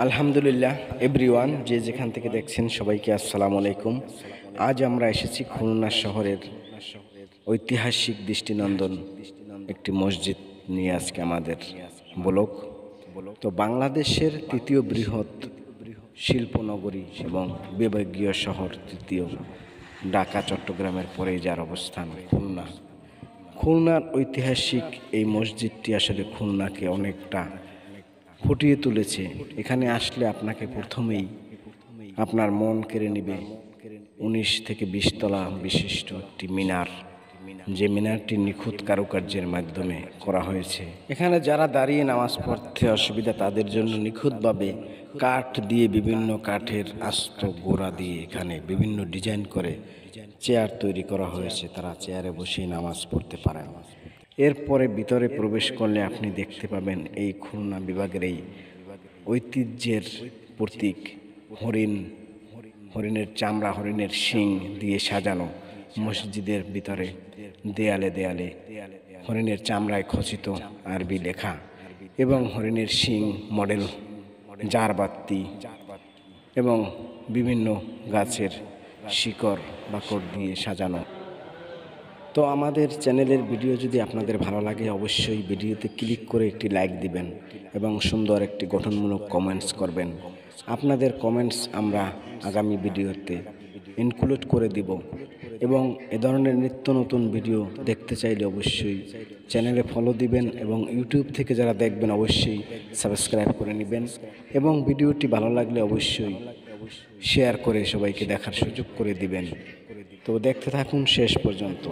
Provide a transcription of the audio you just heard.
আলহামদুলিল্লাহ এভরিওয়ান, যে যেখান থেকে দেখছেন সবাইকে আসসালামু আলাইকুম। আজ আমরা এসেছি খুলনা শহরের ঐতিহাসিক দৃষ্টিনন্দন একটি মসজিদ নিয়ে আজকে আমাদের ব্লগ। তো বাংলাদেশের তৃতীয় বৃহৎ শিল্পনগরী এবং বিভাগীয় শহর তৃতীয় ঢাকা চট্টগ্রামের পরেই যার অবস্থান খুলনা। খুলনার ঐতিহাসিক এই মসজিদটি আসলে খুলনাকে অনেকটা ফুটিয়ে তুলেছে। এখানে আসলে আপনাকে প্রথমেই আপনার মন কেড়ে নেবে 19 থেকে 20 তলা বিশিষ্ট একটি মিনার, যে মিনারটি নিখুঁত কারুকার্যের মাধ্যমে করা হয়েছে। এখানে যারা দাঁড়িয়ে নামাজ পড়তে অসুবিধা তাদের জন্য নিখুঁতভাবে কাঠ দিয়ে, বিভিন্ন কাঠের আস্ত গোড়া দিয়ে এখানে বিভিন্ন ডিজাইন করে চেয়ার তৈরি করা হয়েছে। তারা চেয়ারে বসেই নামাজ পড়তে পারেন। এরপরে ভিতরে প্রবেশ করলে আপনি দেখতে পাবেন এই খুলনা বিভাগের এই ঐতিহ্যের প্রতীক হরিণের চামড়া, হরিণের শিং দিয়ে সাজানো মসজিদের ভিতরে দেয়ালে দেয়ালে হরিণের চামড়ায় খচিত আরবি লেখা এবং হরিণের শিং মডেল জারবাতি এবং বিভিন্ন গাছের শিকড় বাকড় দিয়ে সাজানো। তো আমাদের চ্যানেলের ভিডিও যদি আপনাদের ভালো লাগে, অবশ্যই ভিডিওতে ক্লিক করে একটি লাইক দিবেন এবং সুন্দর একটি গঠনমূলক কমেন্টস করবেন। আপনাদের কমেন্টস আমরা আগামী ভিডিওতে ইনক্লুড করে দিব এবং এ ধরনের নিত্য নতুন ভিডিও দেখতে চাইলে অবশ্যই চ্যানেলে ফলো দিবেন এবং ইউটিউব থেকে যারা দেখবেন অবশ্যই সাবস্ক্রাইব করে নেবেন এবং ভিডিওটি ভালো লাগলে অবশ্যই শেয়ার করে সবাইকে দেখার সুযোগ করে দিবেন। তো দেখতে থাকুন শেষ পর্যন্ত।